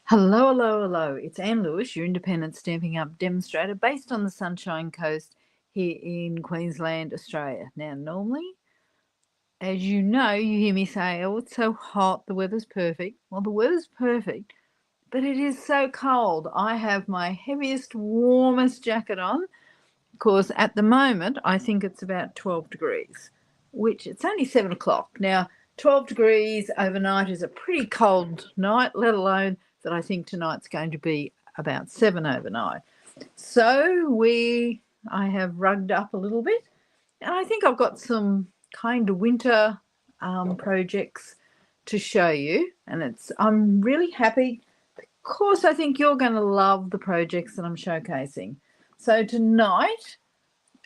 Hello, hello, hello. It's Anne Lewis, your independent Stampin' Up demonstrator based on the Sunshine Coast here in Queensland, Australia. Now, normally, as you know, you hear me say, oh, it's so hot, the weather's perfect. Well, the weather's perfect, but it is so cold. I have my heaviest, warmest jacket on because at the moment, I think it's about 12 degrees, which it's only 7 o'clock. Now, 12 degrees overnight is a pretty cold night, let alone that I think tonight's going to be about 7 overnight. So I have rugged up a little bit, and I think I've got some kind of winter projects to show you, and I'm really happy because I think you're going to love the projects that I'm showcasing. So tonight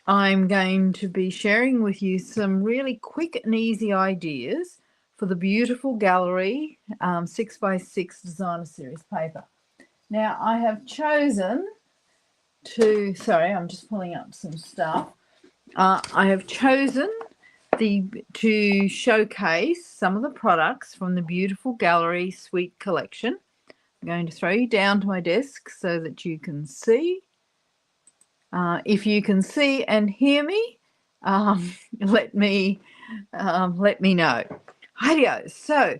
I'm going to be sharing with you some really quick and easy ideas for the beautiful gallery 6x6 designer series paper. Now I have chosen I'm just pulling up some stuff. I have chosen to showcase some of the products from the beautiful gallery suite collection. I'm going to throw you down to my desk so that you can see. If you can see and hear me, let me know. Rightio. So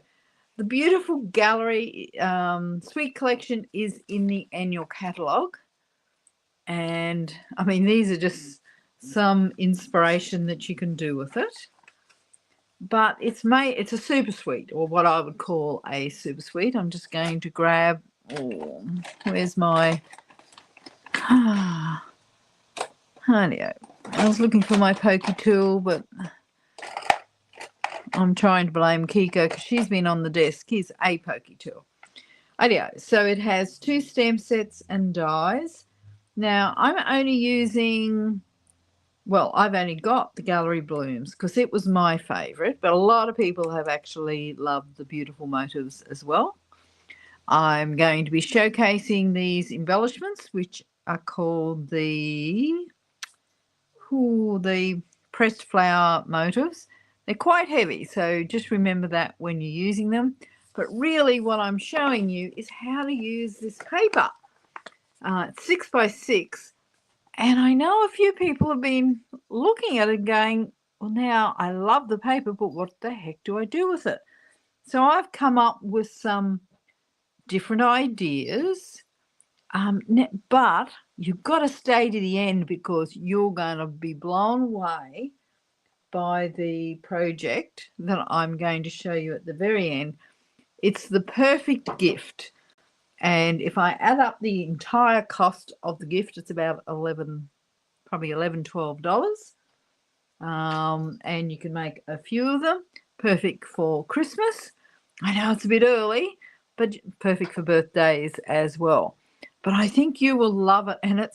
the beautiful gallery suite collection is in the annual catalogue, and I mean these are just some inspiration that you can do with it. But it's a super suite, or what I would call a super suite. I'm just going to grab. Where's my? Rightio. I was looking for my pokey tool, but I'm trying to blame Kiko because she's been on the desk. Here's a pokey tool. Rightio. So it has 2 stamp sets and dies. Now I'm only using, I've only got the Gallery Blooms because it was my favourite, but a lot of people have actually loved the beautiful motives as well. I'm going to be showcasing these embellishments, which are called the pressed flower motives. They're quite heavy, so just remember that when you're using them. But really what I'm showing you is how to use this paper. It's 6x6, and I know a few people have been looking at it going, well, now I love the paper, but what the heck do I do with it? So I've come up with some different ideas, but you've got to stay to the end because you're going to be blown away by the project that I'm going to show you at the very end. It's the perfect gift, and if I add up the entire cost of the gift, it's about $11, $12. And you can make a few of them. Perfect for Christmas. I know it's a bit early, but perfect for birthdays as well. But I think you will love it, and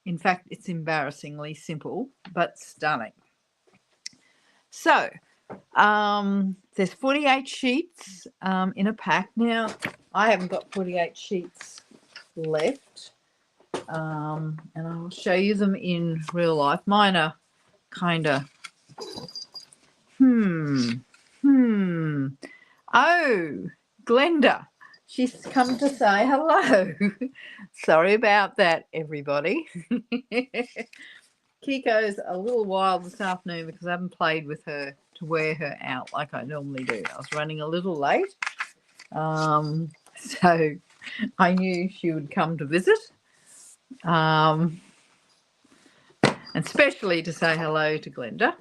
in fact, it's embarrassingly simple but stunning. So there's 48 sheets in a pack. Now, I haven't got 48 sheets left, and I'll show you them in real life. Mine are kind of, Oh, Glenda, she's come to say hello. Sorry about that, everybody. Kiko's a little wild this afternoon because I haven't played with her to wear her out like I normally do. I was running a little late, so I knew she would come to visit, and especially to say hello to Glenda.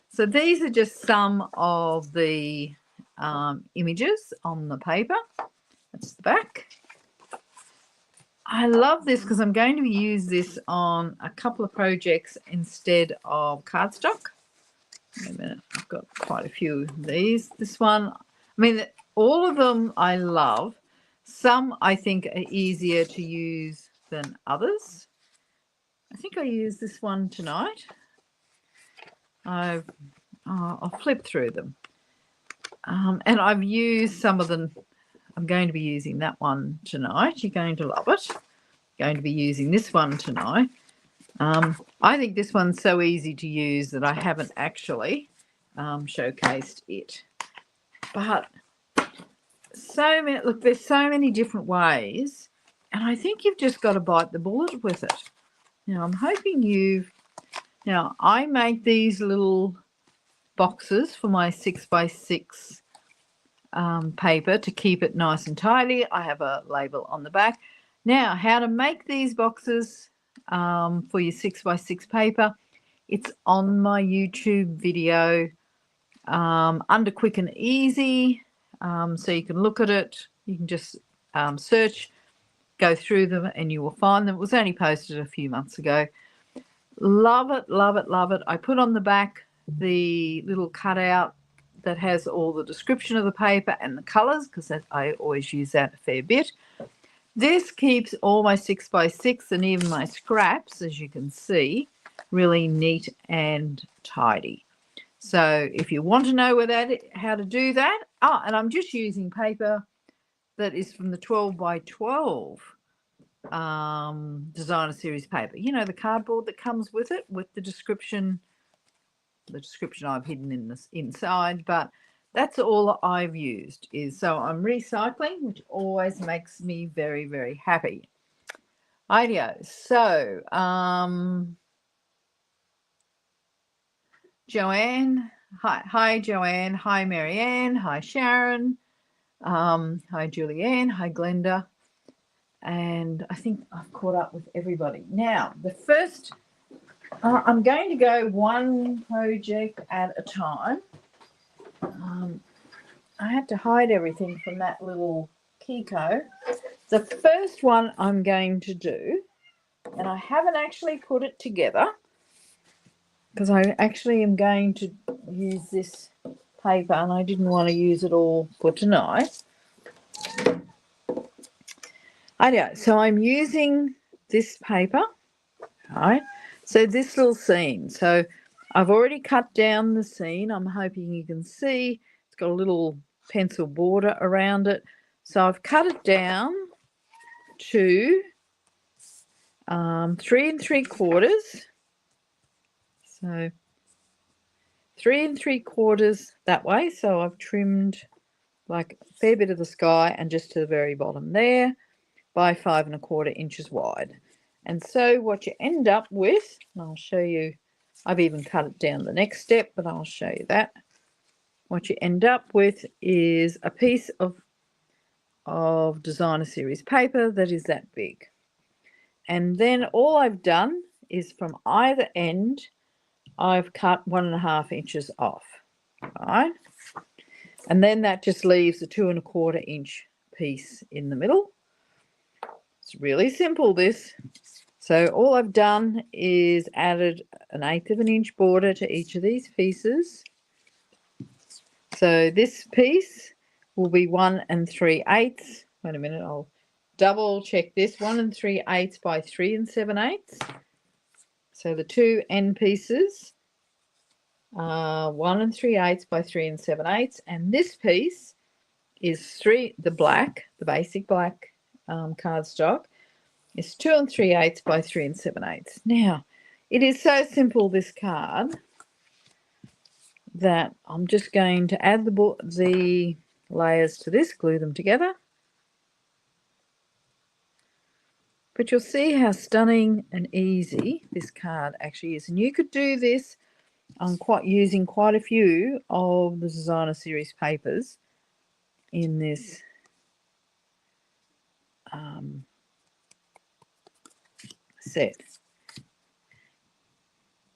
So these are just some of the images on the paper. That's the back. I love this because I'm going to use this on a couple of projects instead of cardstock. Wait a minute, I've got quite a few of these. This one, all of them I love. Some I think are easier to use than others. I think I use this one tonight. I'll flip through them. And I've used some of them. I'm going to be using that one tonight. You're going to love it. Going to be using this one tonight. I think this one's so easy to use that I haven't actually showcased it. But so many, look, there's so many different ways, and I think you've just got to bite the bullet with it. Now, I'm hoping now I make these little boxes for my 6x6 paper to keep it nice and tidy. I have a label on the back. Now, how to make these boxes for your 6x6 paper, it's on my YouTube video under quick and easy, so you can look at it. You can just search, go through them, and you will find them. It was only posted a few months ago. Love it, love it, love it. I put on the back the little cutout that has all the description of the paper and the colours, because I always use that a fair bit. This keeps all my 6x6 and even my scraps, as you can see, really neat and tidy. So if you want to know how to do that, and I'm just using paper that is from the 12x12 designer series paper. You know, the cardboard that comes with it, with the description. The description I've hidden in this inside, but that's all I've used. So I'm recycling, which always makes me very, very happy. Ideo. So Joanne, hi Joanne, hi Marianne, hi Sharon, hi Julianne, hi Glenda, and I think I've caught up with everybody. Now, the first, I'm going to go one project at a time. I had to hide everything from that little Kiko. The first one I'm going to do, and I haven't actually put it together, because I actually am going to use this paper and I didn't want to use it all for tonight. So I'm using this paper, right? So this little scene. So I've already cut down the scene. I'm hoping you can see it's got a little pencil border around it. So I've cut it down to 3 3/4. So 3 3/4 that way. So I've trimmed like a fair bit of the sky and just to the very bottom there by 5 1/4 inches wide. And so what you end up with, and I'll show you, I've even cut it down the next step, but I'll show you that. What you end up with is a piece of designer series paper that is that big. And then all I've done is from either end, I've cut 1 1/2 inches off, right? And then that just leaves a 2 1/4 inch piece in the middle. It's really simple, this. So all I've done is added an 1/8 of an inch border to each of these pieces. So this piece will be 1 3/8. Wait a minute, I'll double check this. 1 3/8 by 3 7/8. So the two end pieces are 1 3/8 by 3 7/8, and this piece is the basic black cardstock is 2 3/8 by 3 7/8. Now, it is so simple, this card, that I'm just going to add the layers to this, glue them together. But you'll see how stunning and easy this card actually is. And you could do this on using quite a few of the designer series papers in this set.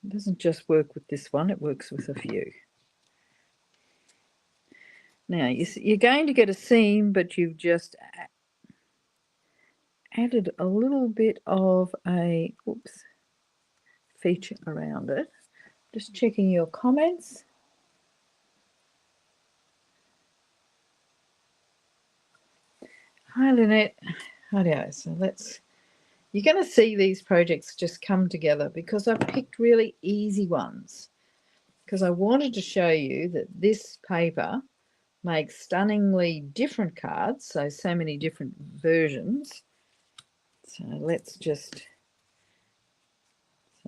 It doesn't just work with this one, it works with a few. Now, you're going to get a seam, but you've just added a little bit of a feature around it. Just checking your comments. Hi, Lynette. Hi, so you're going to see these projects just come together because I've picked really easy ones, because I wanted to show you that this paper makes stunningly different cards, so many different versions. So let's just,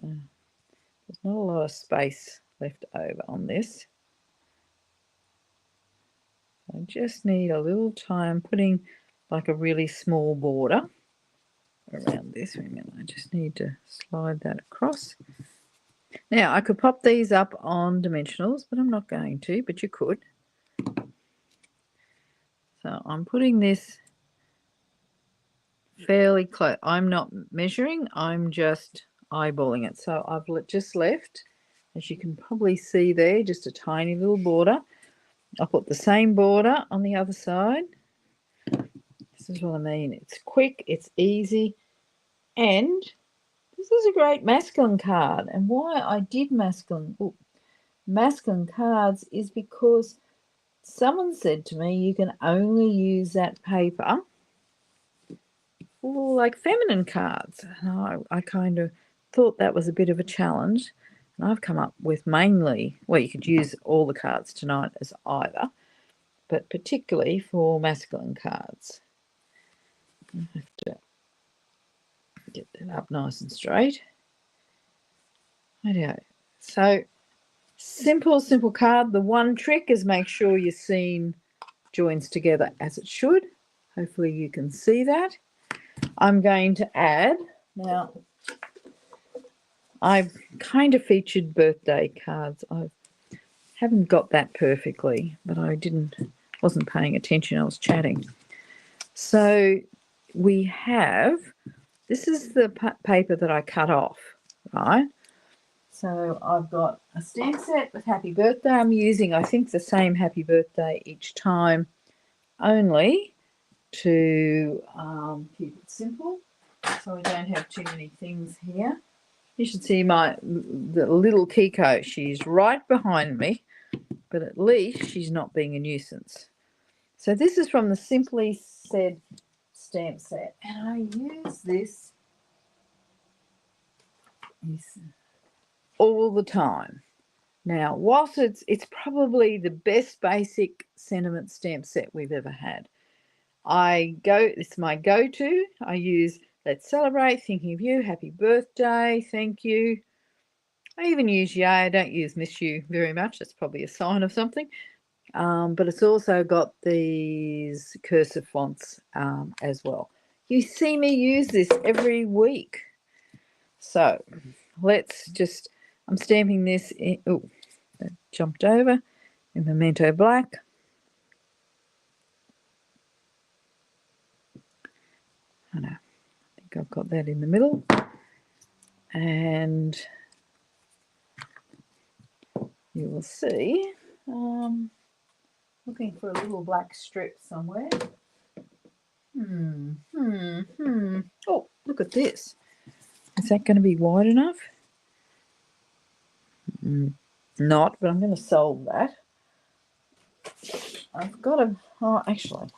there's not a lot of space left over on this. I just need a little time putting like a really small border around this. Wait a minute, I just need to slide that across. Now I could pop these up on dimensionals, but I'm not going to, but you could. So I'm putting this fairly close. I'm not measuring, I'm just eyeballing it. So I've just left, as you can probably see there, just a tiny little border. I'll put the same border on the other side. This is what I mean. It's quick, it's easy, and this is a great masculine card. And why I did masculine cards is because someone said to me you can only use that paper for like feminine cards. And I kind of thought that was a bit of a challenge. And I've come up with mainly, well, you could use all the cards tonight as either, but particularly for masculine cards. I have to get that up nice and straight. Okay, so simple card. The one trick is make sure your seam joins together as it should. Hopefully you can see that. I'm going to add, now I've kind of featured birthday cards. I haven't got that perfectly, but I wasn't paying attention, I was chatting. So we have, this is the paper that I cut off, right? So I've got a stamp set with happy birthday. I'm using, I think, the same happy birthday each time, only to keep it simple, so we don't have too many things here. You should see the little Kiko. She's right behind me, but at least she's not being a nuisance. So this is from the Simply Said stamp set, and I use this all the time. Now, whilst it's probably the best basic sentiment stamp set we've ever had, it's my go-to. I use let's celebrate, thinking of you, happy birthday, thank you. I even use yay. I don't use miss you very much. That's probably a sign of something. But it's also got these cursive fonts as well. You see me use this every week. So I'm stamping this in, that jumped over, in Memento Black. I know, I think I've got that in the middle. And you will see, looking for a little black strip somewhere. Oh, look at this. Is that going to be wide enough? Not, but I'm going to solve that. I've got actually,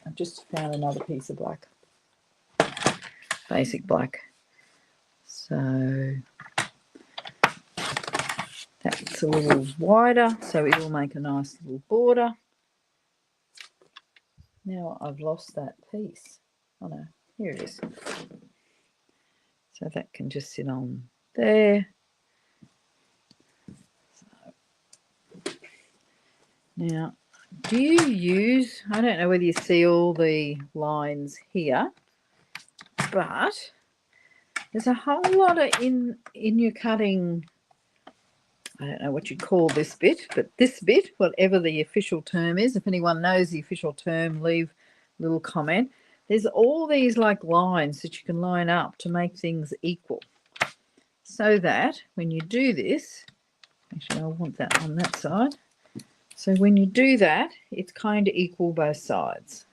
I've just found another piece of black. Basic black. So that's a little wider, so it will make a nice little border. Now I've lost that piece. Oh no, here it is. So that can just sit on there. So, now, do you use, I don't know whether you see all the lines here, but there's a whole lot of in your cutting, I don't know what you call this bit, but this bit, whatever the official term is, if anyone knows the official term, leave a little comment. There's all these like lines that you can line up to make things equal, so that when you do this, actually I want that on that side. So when you do that, it's kind of equal both sides.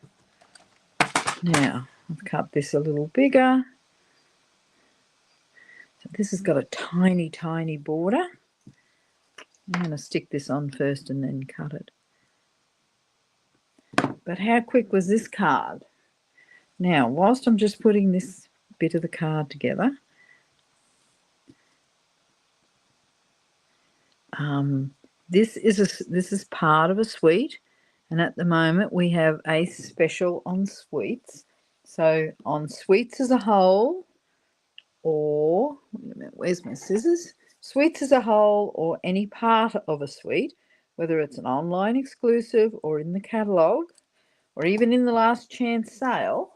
Now, I've cut this a little bigger. So this has got a tiny, tiny border. I'm going to stick this on first and then cut it. But how quick was this card? Now, whilst I'm just putting this bit of the card together, this is part of a suite, and at the moment we have a special on suites. So on suites as a whole, or wait a minute, where's my scissors? Suites as a whole, or any part of a suite, whether it's an online exclusive or in the catalogue or even in the last chance sale,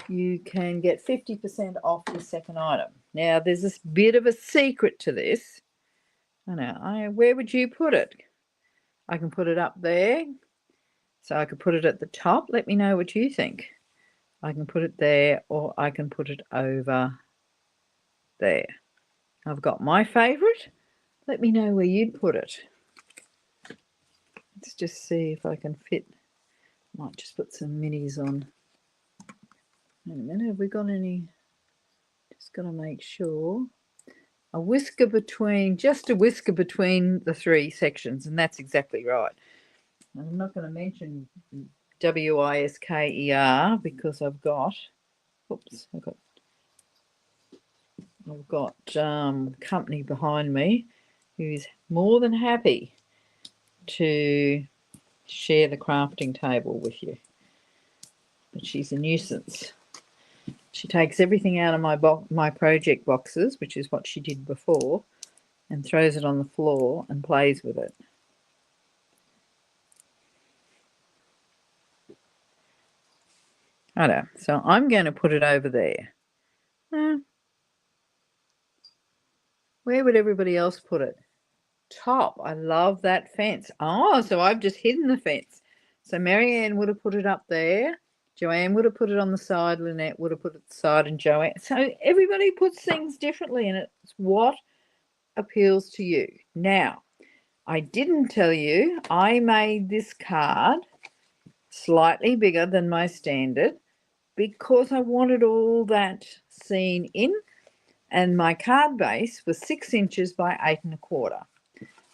you can get 50% off your second item. Now, there's this bit of a secret to this. I know, where would you put it? I can put it up there. So I could put it at the top. Let me know what you think. I can put it there, or I can put it over there. I've got my favourite. Let me know where you'd put it. Let's just see if I can fit. Might just put some minis on. Wait a minute, have we got any? Just got to make sure. A whisker between, just a whisker between the three sections, and that's exactly right. I'm not going to mention WISKER because I've got, oops, I've got company behind me who's more than happy to share the crafting table with you. But she's a nuisance. She takes everything out of my project boxes, which is what she did before, and throws it on the floor and plays with it. I know. So I'm going to put it over there. Where would everybody else put it? Top. I love that fence. Oh, so I've just hidden the fence. So Marianne would have put it up there. Joanne would have put it on the side. Lynette would have put it at the side, and Joanne. So everybody puts things differently, and it's what appeals to you. Now, I didn't tell you I made this card slightly bigger than my standard because I wanted all that seen in, and my card base was 6 inches by 8 1/4.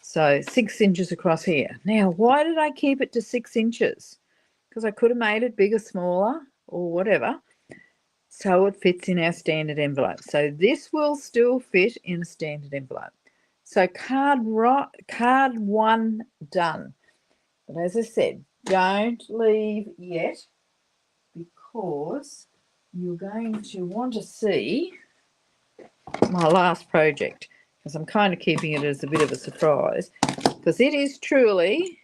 So 6 inches across here. Now, why did I keep it to 6 inches? Because I could have made it bigger, smaller, or whatever, so it fits in our standard envelope. So this will still fit in a standard envelope. So card 1 done. But as I said, don't leave yet because you're going to want to see my last project, because I'm kind of keeping it as a bit of a surprise, because it is truly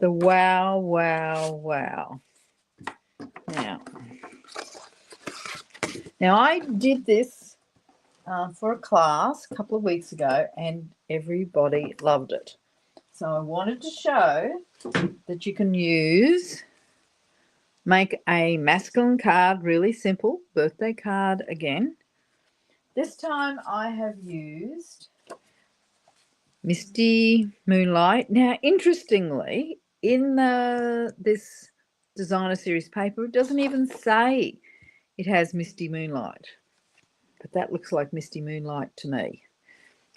the wow, wow, wow. Now I did this for a class a couple of weeks ago, and everybody loved it. So I wanted to show that you can make a masculine card really simple, birthday card again. This time I have used Misty Moonlight. Now, interestingly, in this designer series paper, it doesn't even say it has Misty Moonlight, but that looks like Misty Moonlight to me.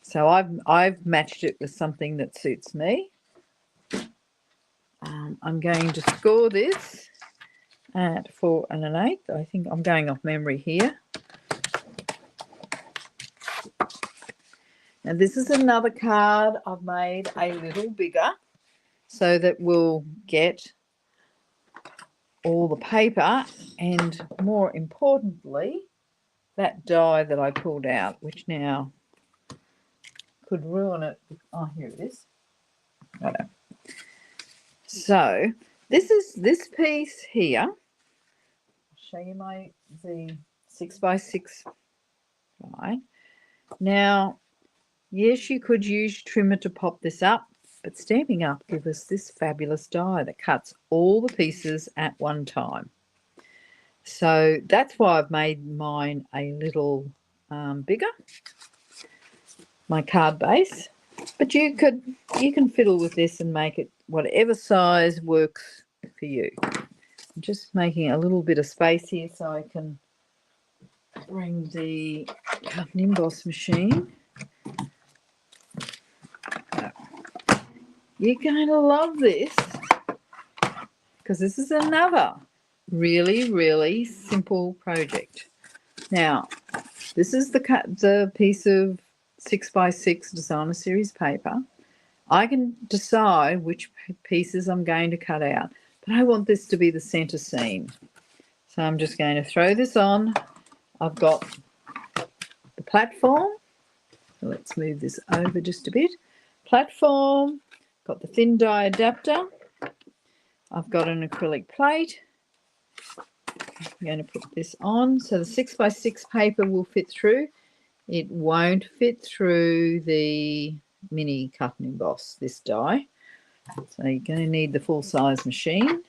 So I've matched it with something that suits me. I'm going to score this at 4 1/8. I think I'm going off memory here. Now this is another card I've made a little bigger so that we'll get all the paper and, more importantly, that die that I pulled out, which now could ruin it. Oh, here it is. Righto. So this piece here. I'll show you the 6x6 die. Now, yes, you could use trimmer to pop this up, but Stampin' Up gives us this fabulous die that cuts all the pieces at one time. So that's why I've made mine a little bigger, my card base. But you can fiddle with this and make it whatever size works for you. I'm just making a little bit of space here so I can bring the cut and emboss machine. You're going to love this because this is another really, really simple project. Now, this is the piece of 6x6 designer series paper. I can decide which pieces I'm going to cut out, but I want this to be the center seam. So I'm just going to throw this on. I've got the platform, So let's move this over just a bit. Platform, got the thin die adapter. I've got an acrylic plate. I'm going to put this on. So the 6x6 paper will fit through. It won't fit through the mini cut and emboss, this die. So you're going to need the full-size machine.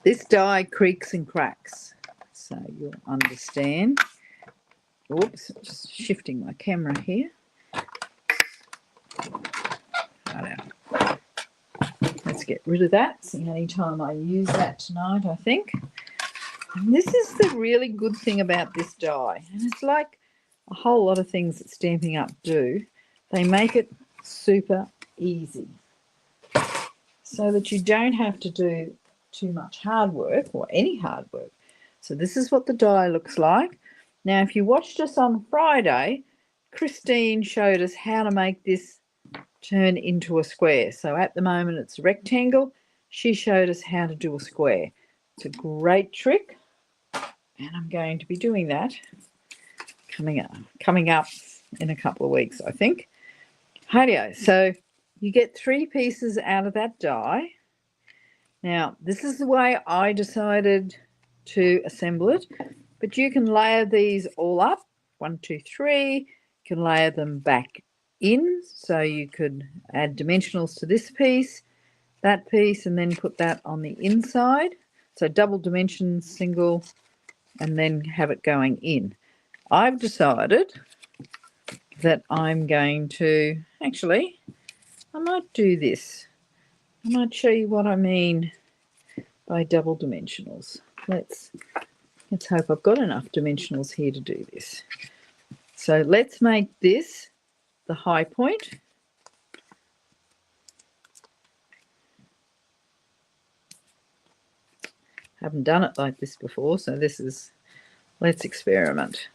This die creaks and cracks, so you'll understand. Oops, just shifting my camera here. Let's get rid of that. It's the only time I use that tonight, I think. And this is the really good thing about this die, and it's like a whole lot of things that Stampin' Up do. They make it super easy so that you don't have to do too much hard work or any hard work. So this is what the die looks like. Now, if you watched us on Friday, Christine showed us how to make this turn into a square. So at the moment it's a rectangle. She showed us how to do a square. It's a great trick, and I'm going to be doing that coming up in a couple of weeks, I think. Rightio, so you get 3 pieces out of that die. Now, this is the way I decided to assemble it, but you can layer these all up, 1, 2, 3. You can layer them back in, so you could add dimensionals to this piece, that piece, and then put that on the inside. So double dimensions, single, and then have it going in. I've decided that I'm going to, actually, I might do this. I might show you what I mean by double dimensionals. Let's hope I've got enough dimensionals here to do this. So let's make this the high point. Haven't done it like this before, so this is, let's experiment.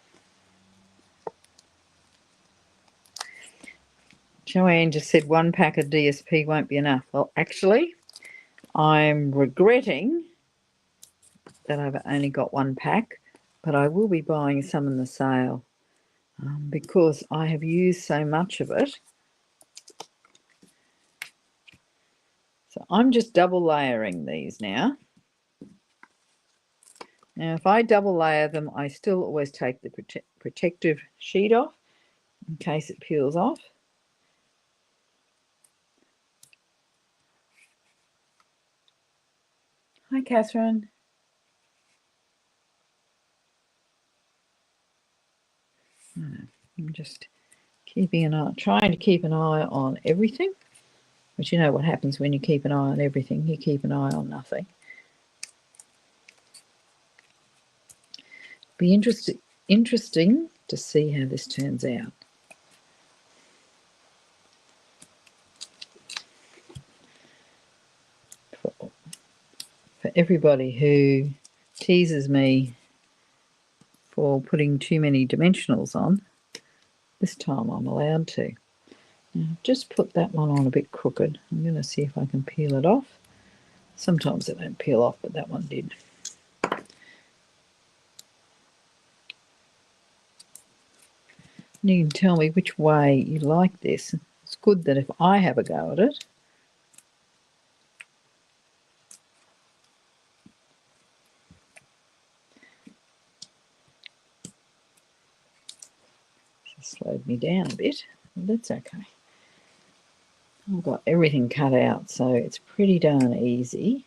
Joanne just said 1 pack of DSP won't be enough. Well, actually, I'm regretting that I've only got 1 pack, but I will be buying some in the sale because I have used so much of it. So I'm just double layering these now. Now, if I double layer them, I still always take the protective sheet off in case it peels off. Hi, Catherine. I'm just keeping an eye, trying to keep an eye on everything. But you know what happens when you keep an eye on everything? You keep an eye on nothing. Be interesting to see how this turns out. For everybody who teases me for putting too many dimensionals on, this time I'm allowed to. Now, just put that one on a bit crooked. I'm going to see if I can peel it off. Sometimes they don't peel off, but that one did. You can tell me which way you like this. It's good that if I have a go at it, it slowed me down a bit, but that's okay. I've got everything cut out, so it's pretty darn easy.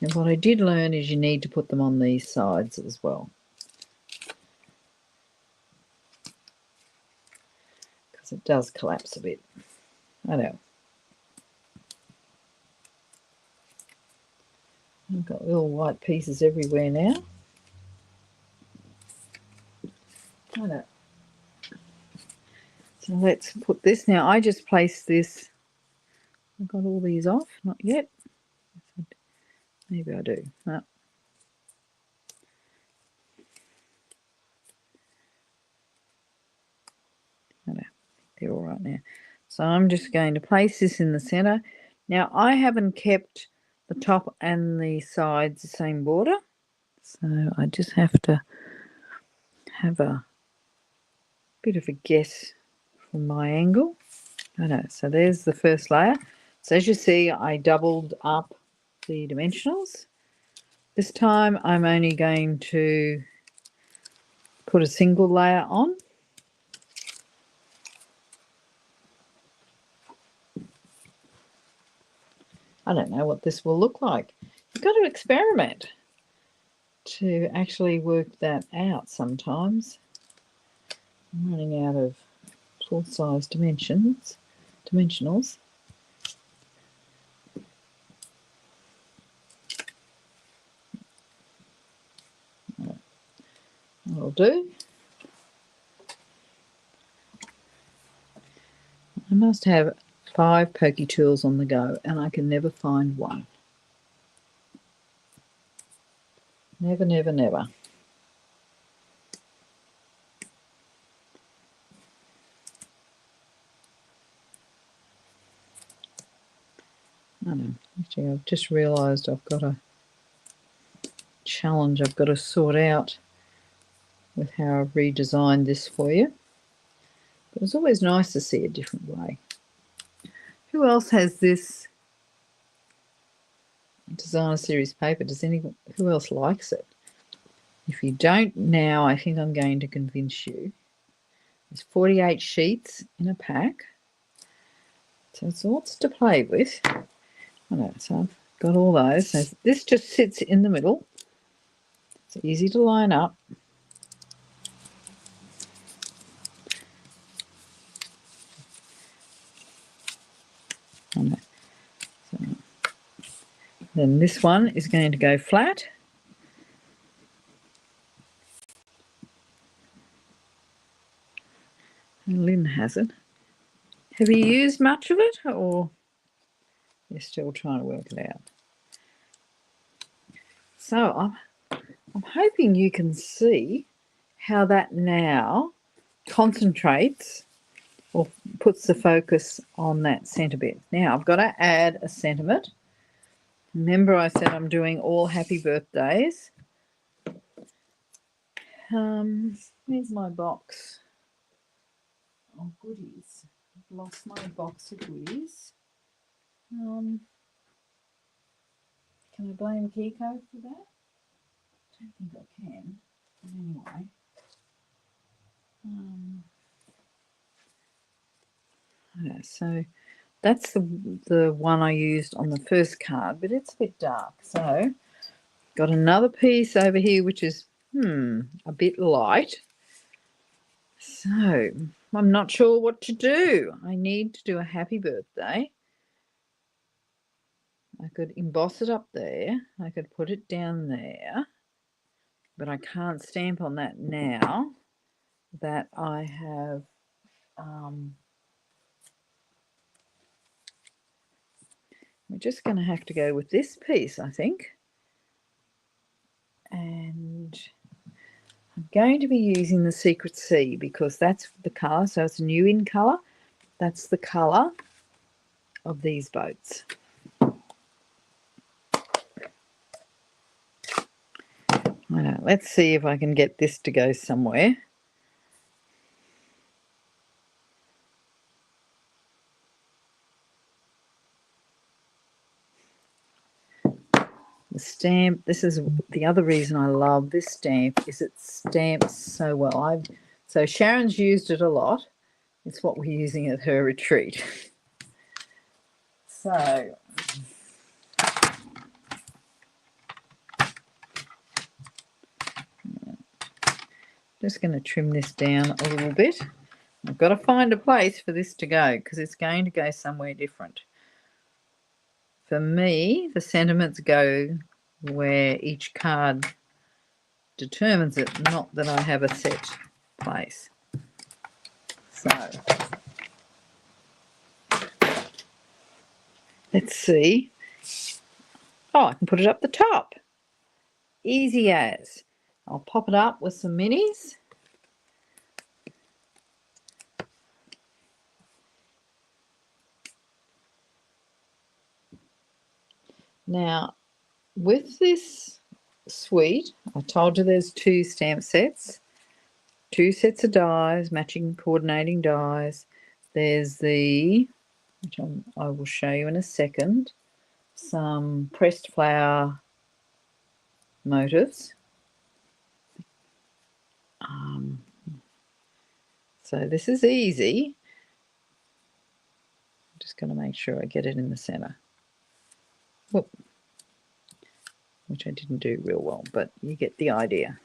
And what I did learn is you need to put them on these sides as well, because it does collapse a bit. I know. I've got little white pieces everywhere now. I know. So let's put this now. I just placed this. I've got all these off, not yet. Maybe I do. No. I know. they're all right now. So I'm just going to place this in the center. Now I haven't kept the top and the sides the same border, so I just have to have a bit of a guess from my angle. I know. So there's the first layer. So as you see, I doubled up the dimensionals. This time I'm only going to put a single layer on. I don't know what this will look like. You've got to experiment to actually work that out sometimes. I'm running out of full-size dimensionals. That'll do. I must have 5 pokey tools on the go, and I can never find one. Never, never, never. I know. Actually, I've just realised I've got a challenge I've got to sort out with how I've redesigned this for you. But it's always nice to see a different way. Who else has this designer series paper? Who else likes it? If you don't now, I think I'm going to convince you. There's 48 sheets in a pack. So it's lots to play with. I know, so I've got all those. So this just sits in the middle. It's easy to line up. I know. So then this one is going to go flat. And Lynn has it. Have you used much of it, or you're still trying to work it out? So I'm hoping you can see how that now concentrates or puts the focus on that centre bit. Now I've got to add a sentiment. Remember I said I'm doing all happy birthdays. Where's my box of goodies? I've lost my box of goodies. Can I blame Kiko for that? I don't think I can. But anyway. Okay, so that's the one I used on the first card, but it's a bit dark. So got another piece over here which is a bit light. So I'm not sure what to do. I need to do a happy birthday. I could emboss it up there. I could put it down there, but I can't stamp on that now that I have we're just going to have to go with this piece, I think. And I'm going to be using the Secret Sea because that's the colour. So it's new in colour. That's the colour of these boats. I know. Let's see if I can get this to go somewhere. The stamp, this is the other reason I love this stamp, is it stamps so well. So Sharon's used it a lot. It's what we're using at her retreat. So just going to trim this down a little bit. I've got to find a place for this to go because it's going to go somewhere different. For me, the sentiments go where each card determines it, not that I have a set place. So let's see. Oh, I can put it up the top. Easy as. I'll pop it up with some minis. Now, with this suite, I told you there's 2 stamp sets, 2 sets of dies, matching coordinating dies. There's the, which I will show you in a second, some pressed flower motifs. So this is easy. I'm just going to make sure I get it in the center. Whoop. Which I didn't do real well, but you get the idea.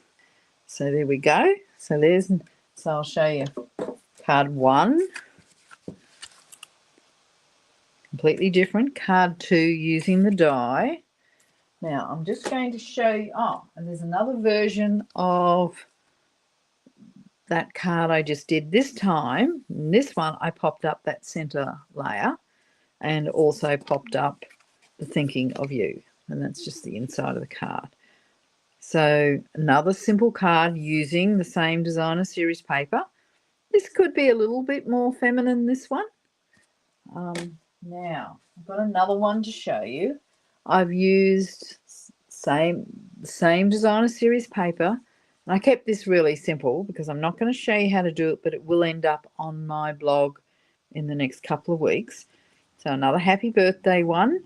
So there we go. So I'll show you card 1. Completely different. Card 2 using the die. Now I'm just going to show you, and there's another version of that card I just did this time. In this one I popped up that center layer and also popped up the thinking of you, and that's just the inside of the card. So another simple card using the same designer series paper. This could be a little bit more feminine, this one. Now I've got another one to show you. I've used the same designer series paper, and I kept this really simple because I'm not going to show you how to do it, but it will end up on my blog in the next couple of weeks. So another happy birthday one.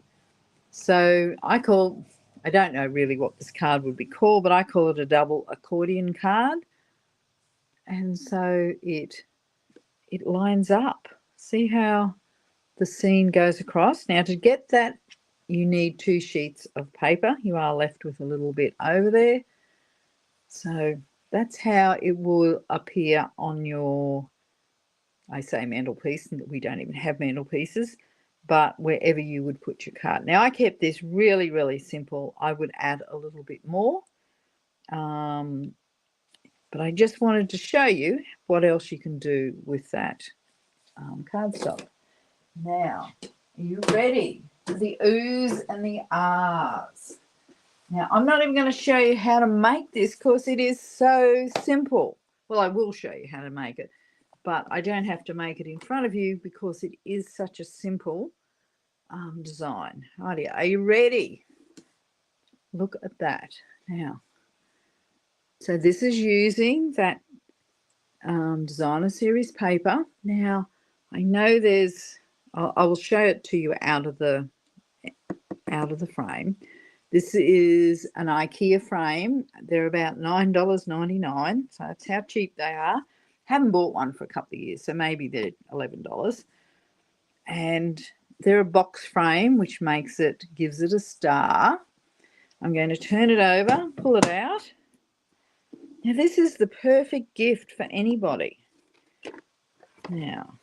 So I don't know really what this card would be called, but I call it a double accordion card. And so it lines up. See how the scene goes across? Now to get that, you need 2 sheets of paper. You are left with a little bit over there. So that's how it will appear on your, I say mantelpiece, we don't even have mantelpieces, but wherever you would put your card. Now I kept this really, really simple. I would add a little bit more, but I just wanted to show you what else you can do with that cardstock. Now, are you ready for the oohs and the ahs? Now, I'm not even going to show you how to make this because it is so simple. Well, I will show you how to make it, but I don't have to make it in front of you because it is such a simple design. Righty, are you ready? Look at that. Now, so this is using that designer series paper. Now, I know I will show it to you out of the frame. This is an IKEA frame. They're about $9.99, so that's how cheap they are. Haven't bought one for a couple of years, so maybe they're $11. And they're a box frame, which gives it a star. I'm going to turn it over, pull it out. Now this is the perfect gift for anybody. Now,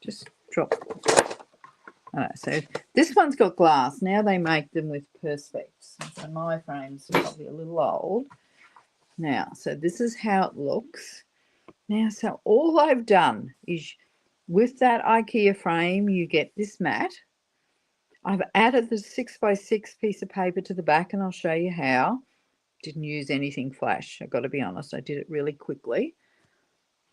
just drop. So this one's got glass. Now they make them with perspex. So my frame's probably a little old. Now, so this is how it looks. Now, so all I've done is with that IKEA frame, you get this mat. I've added the 6x6 piece of paper to the back, and I'll show you how. Didn't use anything flash. I've got to be honest. I did it really quickly.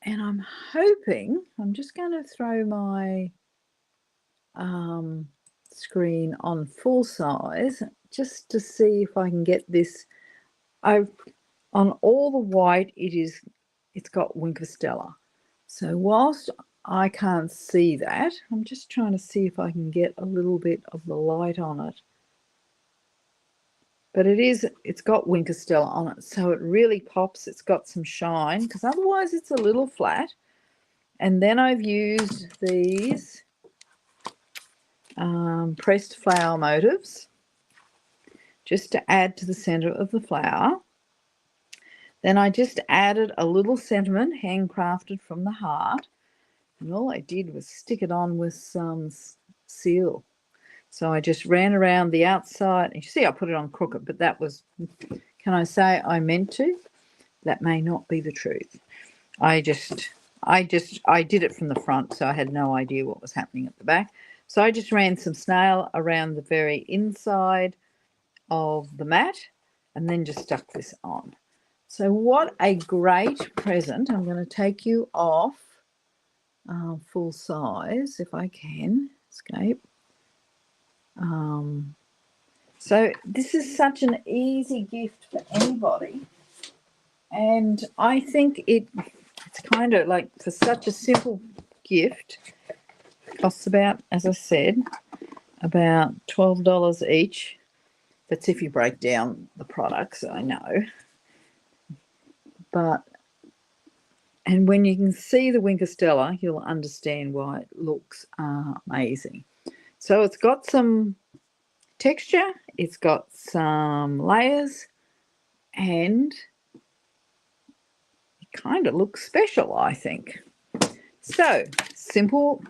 And I'm hoping, I'm just going to throw my screen on full size just to see if I can get this. On all the white, it's got Winkostella. So whilst I can't see that, I'm just trying to see if I can get a little bit of the light on it. But it's got Winkostella on it, so it really pops. It's got some shine, because otherwise it's a little flat. And then I've used these pressed flower motifs just to add to the center of the flower. Then I just added a little sentiment handcrafted from the heart, and all I did was stick it on with some seal. So I just ran around the outside. You see I put it on crooked, but that was, can I say I meant to? That may not be the truth. I did it from the front, so I had no idea what was happening at the back. So I just ran some snail around the very inside of the mat and then just stuck this on. So what a great present. I'm going to take you off full size if I can. Escape. So this is such an easy gift for anybody, and I think it's kind of like, for such a simple gift, it costs about, as I said, about $12 each. That's if you break down the products, I know. And when you can see the Wink of Stella, you'll understand why it looks amazing. So it's got some texture, it's got some layers, and it kind of looks special, I think. So, simple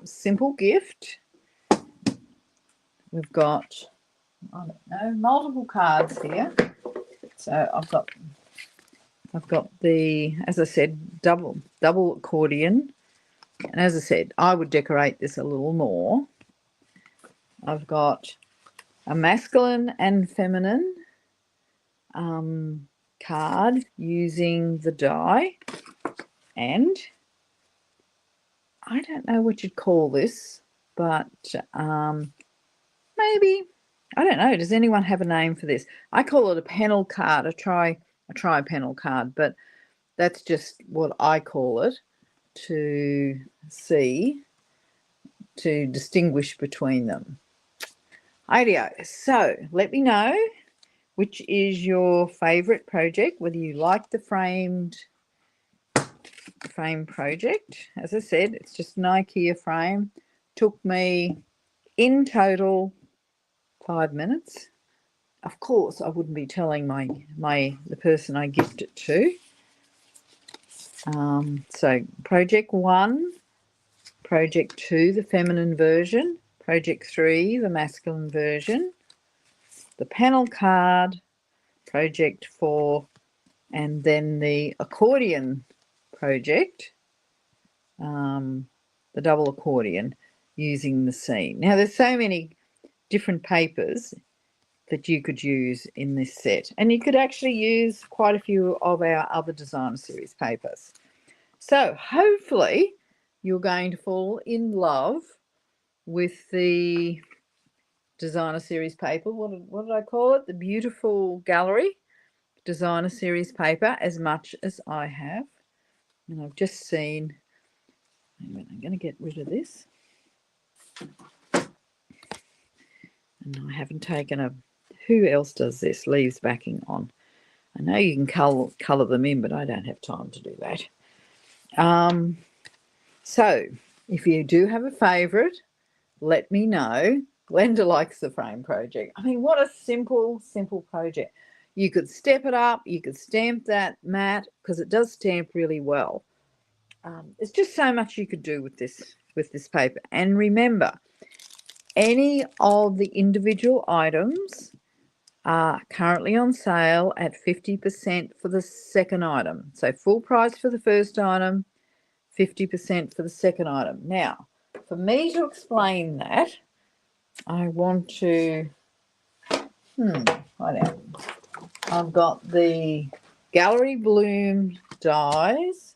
gift. We've got, I don't know, multiple cards here. So I've got the, as I said, double accordion. And as I said, I would decorate this a little more. I've got a masculine and feminine card using the die. And I don't know what you'd call this, but maybe, I don't know. Does anyone have a name for this? I call it a panel card, a tri-panel card, but that's just what I call it to distinguish between them. Idea. So let me know which is your favourite project, whether you like the frame project. As I said, it's just an IKEA frame. Took me in total 5 minutes. Of course, I wouldn't be telling the person I gift it to. So project 1, project 2, the feminine version, project 3, the masculine version, the panel card, project 4, and then the accordion project, the double accordion using the seam. Now there's so many different papers that you could use in this set, and you could actually use quite a few of our other designer series papers. So hopefully you're going to fall in love with the designer series paper. What did I call it? The beautiful gallery designer series paper, as much as I have. And I've just seen, I'm going to get rid of this. And I haven't taken a, who else does this? Leaves backing on. I know you can colour them in, but I don't have time to do that. So if you do have a favourite, let me know. Glenda likes the frame project. I mean, what a simple project. You could step it up. You could stamp that matte, because it does stamp really well. There's just so much you could do with this paper. And remember, any of the individual items are currently on sale at 50% for the second item. So full price for the first item, 50% for the second item. Now, for me to explain that, I want to, I've got the Gallery Bloom dies.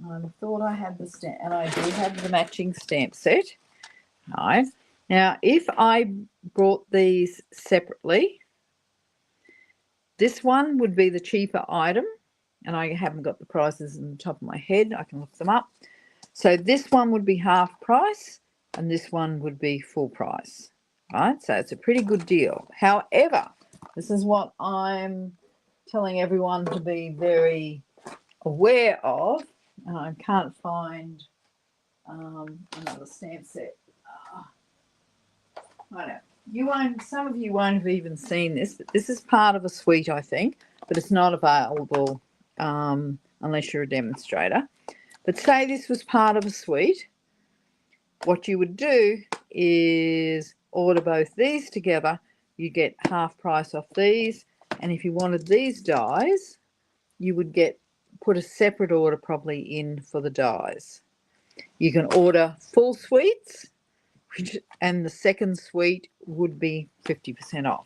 I thought I had the stamp, and I do have the matching stamp set. All right. Now, if I brought these separately, this one would be the cheaper item, and I haven't got the prices on the top of my head. I can look them up. So this one would be half price, and this one would be full price. All right, so it's a pretty good deal. However, this is what I'm telling everyone to be very aware of. And I can't find another stamp set. I know. You won't, some of you won't have even seen this, but this is part of a suite, I think, but it's not available unless you're a demonstrator. But say this was part of a suite, what you would do is order both these together. You get half price off these, and if you wanted these dies, you would put a separate order probably in for the dies. You can order full suites, and the second suite would be 50% off.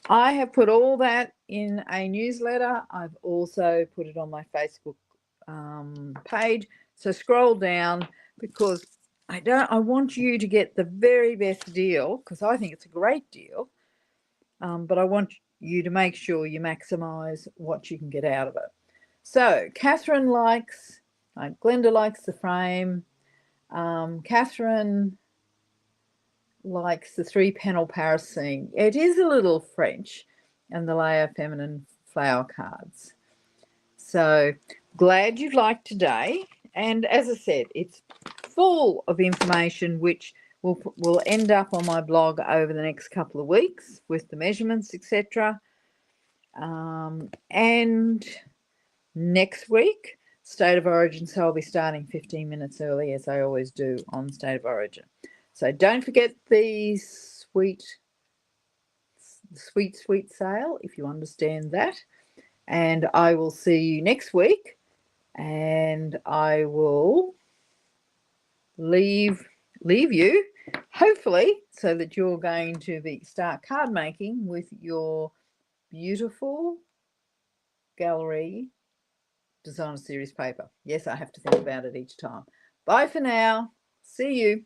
I have put all that in a newsletter. I've also put it on my Facebook page. So scroll down, because I want you to get the very best deal, because I think it's a great deal. But I want you to make sure you maximize what you can get out of it. So Catherine likes, Glenda likes the frame. Catherine likes the 3-panel Paris scene. It is a little French, and the layer feminine flower cards. So glad you liked today. And as I said, it's full of information which will end up on my blog over the next couple of weeks with the measurements, etc. And next week, State of Origin. So I'll be starting 15 minutes early, as I always do on State of Origin. So don't forget the sweet sale, if you understand that. And I will see you next week. And I will leave you, hopefully, so that you're going to start card making with your beautiful gallery designer series paper. Yes, I have to think about it each time. Bye for now. See you.